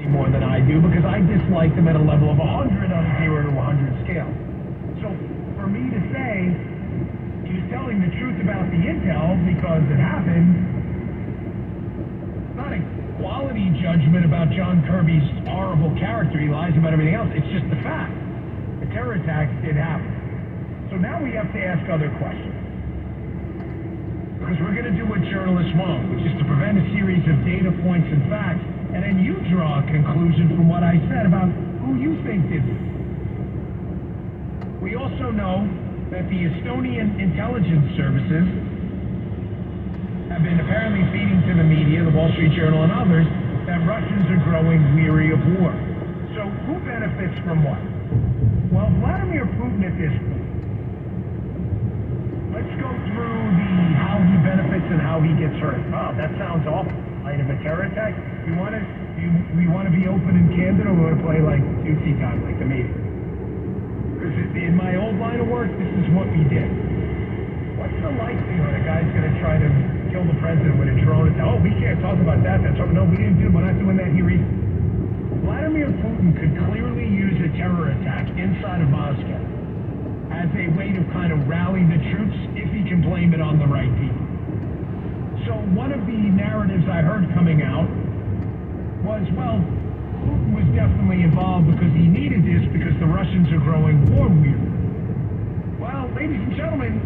more than I do because I dislike them at a level of 100 on a 0 to 100 scale. So for me to say he was telling the truth about the intel because it happened, it's not a quality judgment about John Kirby's horrible character. He lies about everything else. It's just the fact. The terror attacks did happen. So now we have to ask other questions. Because we're going to do what journalists won't, which is to prevent a series of data points and facts, and then you draw a conclusion from what I said about who you think did this. We also know that the Estonian intelligence services have been apparently feeding to the media, the Wall Street Journal and others, that Russians are growing weary of war. So who benefits from what? Well, Vladimir Putin at this point. Let's go through how he benefits and how he gets hurt. Oh, that sounds awful. Light of a terror attack? We want to be open and candid, or we want to play like Tootsie time, like the meeting? Because in my old line of work, this is what we did. What's the likelihood a guy's going to try to kill the president with a drone and say, oh, we can't talk about that. That's no, we didn't do it. We're not doing that here either. Vladimir Putin could clearly use a terror attack inside of Moscow as a way to kind of rally the troops if he can blame it on the right people. So one of the narratives I heard coming out was, well, Putin was definitely involved because he needed this because the Russians are growing war weary. Well, ladies and gentlemen,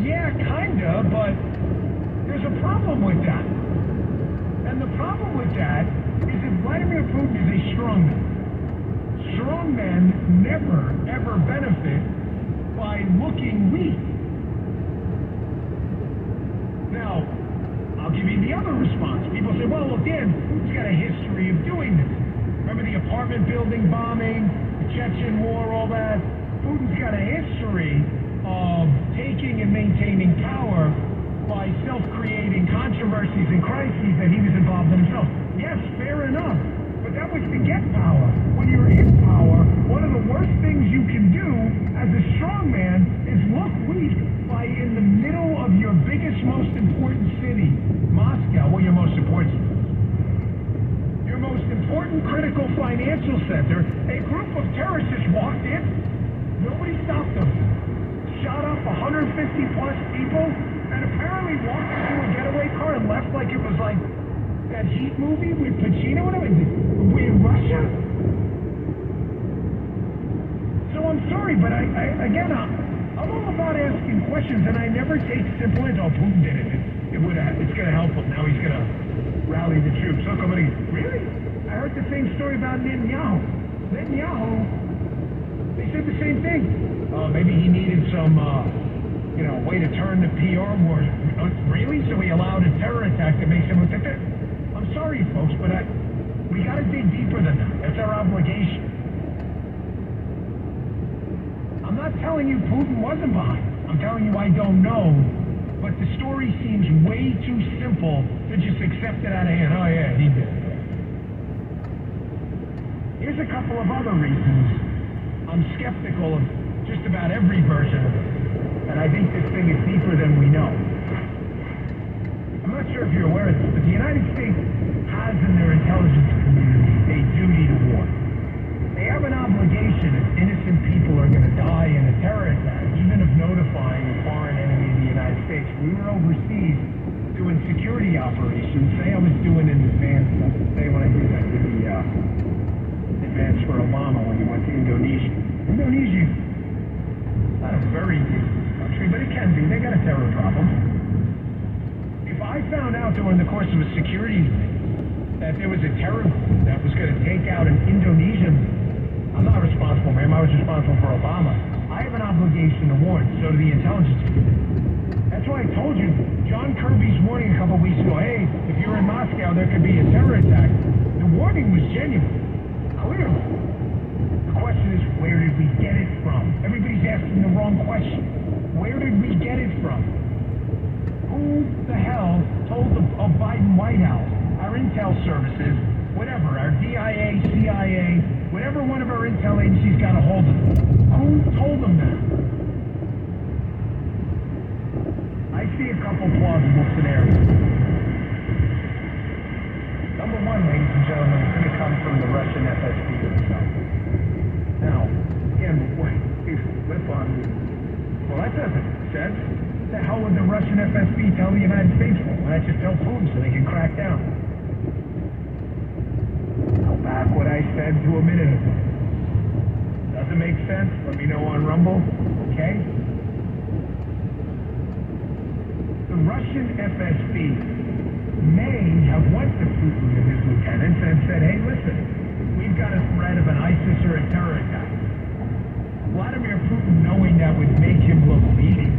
yeah, kinda, but there's a problem with that. And the problem with that is that Vladimir Putin is a strongman. Strongmen never, ever benefit by looking weak. Now, I'll give you the other response. People say, well, again, Putin's got a history of doing this. Remember the apartment building bombing, the Chechen war, all that? Putin's got a history of taking and maintaining power by self-creating controversies and crises that he was involved in himself. Yes, fair enough. But that was to get power. When you're in power, one of the worst things you can do as a strongman is look weak by in the middle of your biggest, most important city, Moscow, well, your most important critical financial center, a group of terrorists just walked in. Nobody stopped them. Shot up 150 plus people, and apparently walked into a getaway car and left like it was like that Heat movie with Pacino and everything. We're in Russia? So I'm sorry, but I'm all about asking questions, and I never take simple answers. Oh, Putin did it. It's going to help him. Now he's going to rally the troops. Look, I'm going to... Really? I heard the same story about Netanyahu. They said the same thing. Maybe he needed some, way to turn the PR war. Really? So he allowed a terror attack that makes him look at that? I'm sorry, folks, but we got to dig deeper than that. That's our obligation. I'm not telling you Putin wasn't behind. I'm telling you I don't know. But the story seems way too simple to just accept it out of hand. Oh, yeah, he did. Here's a couple of other reasons I'm skeptical of just about every version of it. And I think this thing is deeper than we know. I'm not sure if you're aware of this, but the United States has in their intelligence community a duty to warn. They have an obligation if innocent people are going to die in a terror attack, even if notifying a foreign enemy of the United States. We were overseas doing security operations. Say I was doing an advance, say when I did the advance for Obama when he went to Indonesia. Indonesia, not a very decent country, but it can be. They got a terror problem. If I found out during the course of a security thing that there was a terror group that was going to take out an Indonesian, I'm not responsible for him. I was responsible for Obama. I have an obligation to warn, so do the intelligence community. That's why I told you, John Kirby's warning a couple weeks ago, hey, if you're in Moscow, there could be a terror attack. The warning was genuine. Clearly. The question is, where did we get it from? Everybody's asking the wrong question. Where did we get it from? Who the hell told the Biden White House, our intel services, whatever, our DIA, CIA, whatever one of our intel agencies got a hold of them? Who told them that? I see a couple plausible scenarios. Number one, one, ladies and gentlemen, is going to come from the Russian FSB itself. Now, again, flip on. Well, that doesn't make sense. What the hell would the Russian FSB tell the United States for? Why not just tell Putin so they can crack down? Now, back what I said to a minute ago. Doesn't make sense? Let me know on Rumble, okay? The Russian FSB may have went to Putin and his lieutenants and said, hey, listen, we've got a threat of an ISIS or a terror attack. Vladimir Putin, knowing that would make him look weak,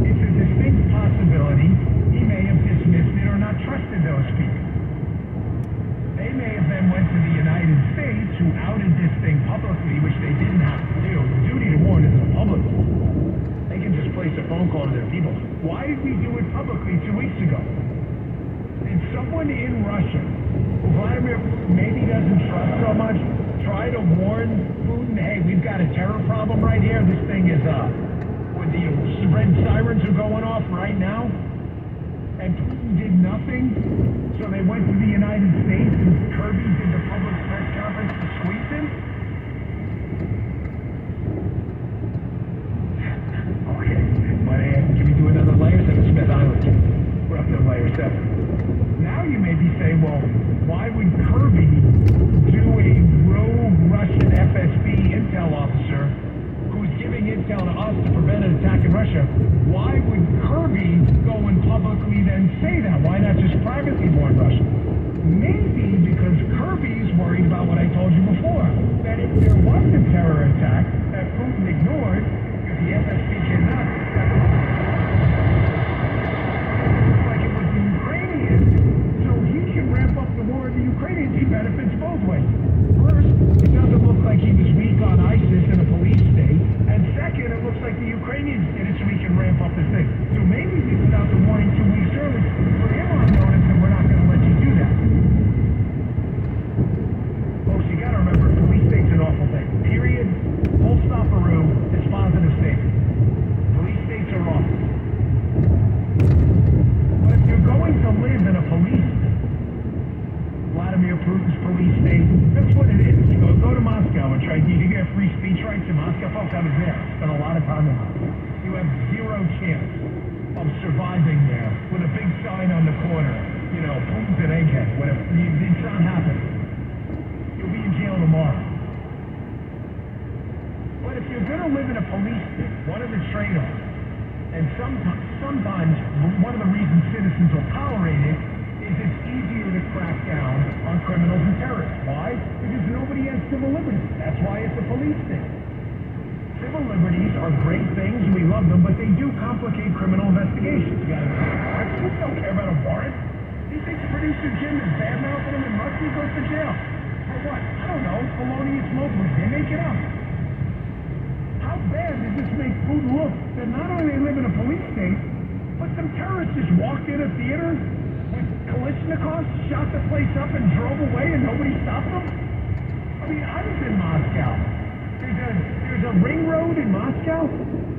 it's a distinct possibility he may have dismissed it or not trusted those people. They may have then went to the United States, who outed this thing publicly, which they didn't have to do. The duty to warn is the public. They can just place a phone call to their people. Why did we do it publicly 2 weeks ago? Did someone in Russia, who Vladimir maybe doesn't trust so much, try to warn Putin, hey, we've got a terror problem right here. This thing is, with the red sirens are going off right now. And Putin did nothing. So they went to the United States and Kirby did the public press conference to squeeze him. Okay, but can we do another layer? It's like a Smith Island. We're up to layer 7. Now you may be saying, well, why would Kirby do a rogue Russian FSB intel officer who's giving intel to us to prevent an attack in Russia? Why would Kirby go and publicly then say that? Why not just privately warn Russia? Maybe because Kirby's worried about what I told you before, that if there was a terror attack that Putin ignored, because the FSB cannot, like it was the Ukrainians, so he can ramp up the war of the Ukrainians. He benefits both ways. First, it doesn't look like he was weak on ISIS in a police state, and second, it looks like the Ukrainians did it so he can ramp up his thing. So maybe he put out the warning 2 weeks early, put him on notice, and we're not going to let you do that. Folks, you got to remember, police state's an awful thing. Period. Full stop a room. It's positive statement. Police states are awful. But if you're going to live in a police state, Vladimir Putin's police state, that's what it is. You go to Moscow and try, you get free speech rights in Moscow. Folks, I was there. Spent a lot of time in Moscow. You have zero chance of surviving there with a big sign on the corner. You know, Putin's an egghead, whatever. It's not happening. You'll be in jail tomorrow. But if you're going to live in a police state, one of the trade-offs, and sometimes one of the reasons citizens will tolerate it is it's easier to crack down on criminals and terrorists. Why? Because nobody has civil liberties. That's why it's a police state. Civil liberties are great things, we love them, but they do complicate criminal investigations. You gotta get warrants. People don't care about a warrant. These things producer Jim is bad-mouthing him and Murphy goes to jail. For what? I don't know. Felonious smoking. They make it up. How bad does this make Putin look that not only they live in a police state, but some terrorists just walked in a theater with Kalashnikovs, shot the place up and drove away and nobody stopped them? I mean, I was in Moscow. There's a ring road in Moscow.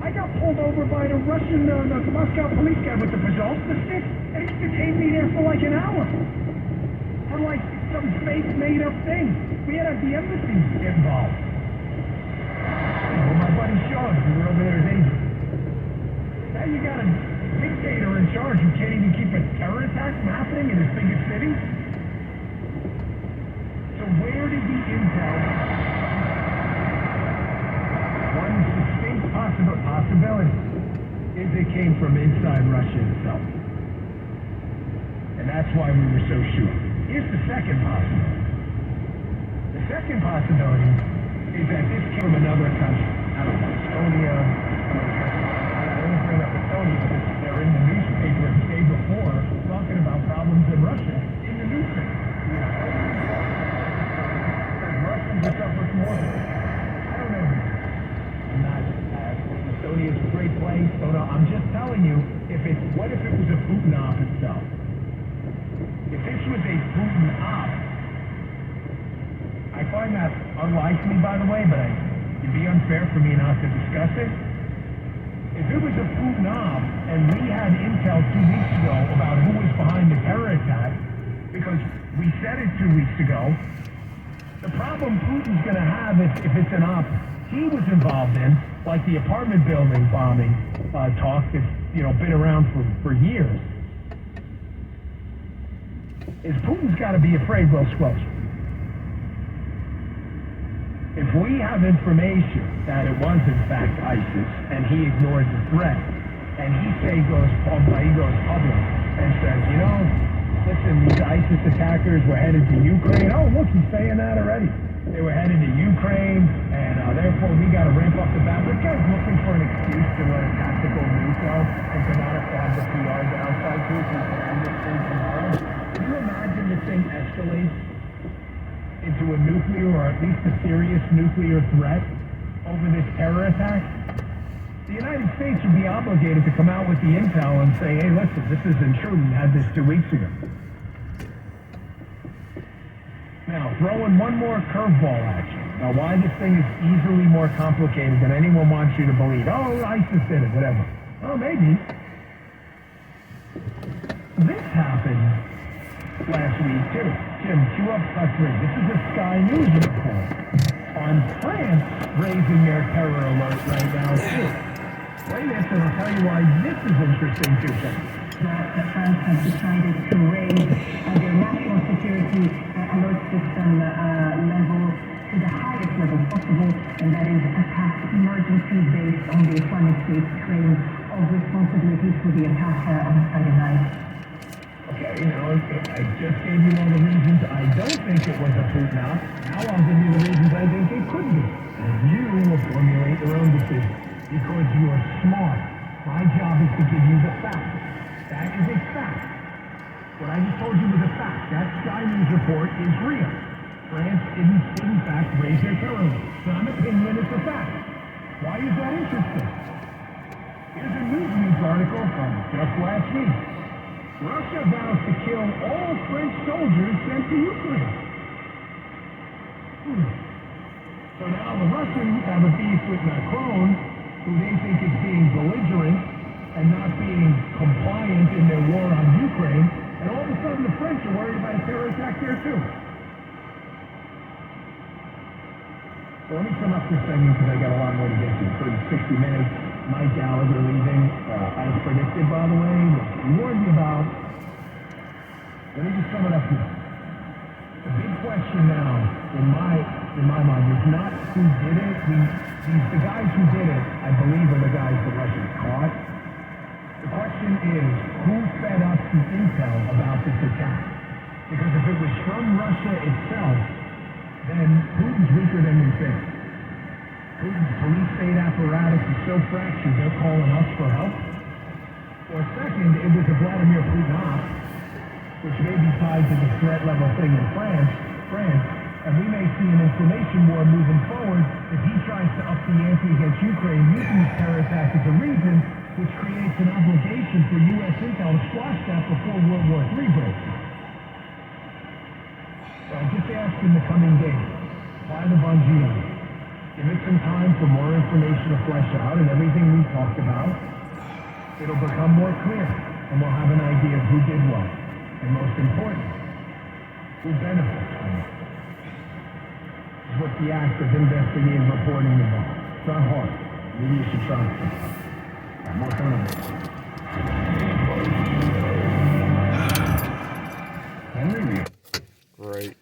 I got pulled over by the Russian, the Moscow police guy with the pajolska stick, and he detained me there for like an hour. For like some fake made-up thing. We had the embassy get involved. Well, my buddy Sean, we were over there as agents. Now you got a dictator in charge who can't even keep a terror attack from happening in his biggest city? So where did the intel... One distinct possibility is it came from inside Russia itself. And that's why we were so sure. Here's the second possibility. The second possibility is that this came from another country. I don't know, Estonia. I don't bring up Estonia because they're in the newspaper the day before talking about problems in Russia. In the newspaper. Russians are suffering more. I don't know. Estonia's a great place, so no, I'm just telling you, what if it was a Putin op itself? If this was a Putin op, I find that unlikely, by the way, but it'd be unfair for me not to discuss it. If it was a Putin op, and we had intel 2 weeks ago about who was behind the terror attack, because We said it 2 weeks ago. The problem Putin's going to have if it's an op he was involved in, like the apartment building bombing talk that's, been around for years, is Putin's got to be afraid we'll squelch it. If we have information that it was in fact ISIS and he ignored the threat, and he goes public and says, listen, these ISIS attackers were headed to Ukraine. Oh, look, he's saying that already. They were headed to Ukraine, and therefore we got to ramp up the battle. This guy's looking for an excuse to let a tactical nuke go and to not have the PR downside to it and to end this thing tomorrow. Can you imagine this thing escalates into a nuclear, or at least a serious nuclear threat over this terror attack? The United States would be obligated to come out with the intel and say, hey, listen, this isn't true. We had this 2 weeks ago. Now, throw in one more curveball at you. Now, why this thing is easily more complicated than anyone wants you to believe. Oh, ISIS did it, whatever. Oh, maybe. This happened last week, too. Jim, cue up cut 3. This is a Sky News report on France raising their terror alert right now, too. Play this and I'll tell you why this is interesting, too, Jim. That France has decided to raise their national security alert system level to the highest level possible, and that is attack emergency based on the Islamic State's claim of responsibility for the attack on Friday night. Okay, I just gave you all the reasons I don't think it was a Putin op. Now I'll give you the reasons I think it could be. And you will formulate your own decision. Because you are smart. My job is to give you the facts. That is a fact. What I just told you was a fact. That Sky News report is real. France didn't, in fact, raise their terror alert. It's not an opinion, it's a fact. Why is that interesting? Here's a news article from just last week. Russia vows to kill all French soldiers sent to Ukraine. So now the Russians have a beef with Macron, who they think is being belligerent and not being compliant in their war on Ukraine, and all of a sudden the French are worried about a terror attack there too. So let me sum up this segment because I got a lot more to get to. For 60 minutes, Mike Gallagher leaving, as predicted, by the way, we warned you about. Let me just sum it up here. The big question now, in my mind, is not who did it. The guys who did it, I believe, are the guys the Russians caught. The question is, who fed up the intel about this attack? Because if it was from Russia itself, then Putin's weaker than we think. Putin's police state apparatus is so fractured, they're calling us for help. Or second, it was a Vladimir Putin op, which may be tied to the threat level thing in France, and we may see an information war moving forward if he tries to up the ante against Ukraine, using this terror attack as a reason, which creates an obligation for U.S. intel to squash that before World War III breaks. So I just ask in the coming days, fly the bungee on. Give it some time for more information to flesh out, and everything we talked about, it'll become more clear, and we'll have an idea of who did what, and most important, who benefits from it. This is what the act of investigative reporting involves. It's not hard. Maybe you should try it. I'm working on it. Henry? Great.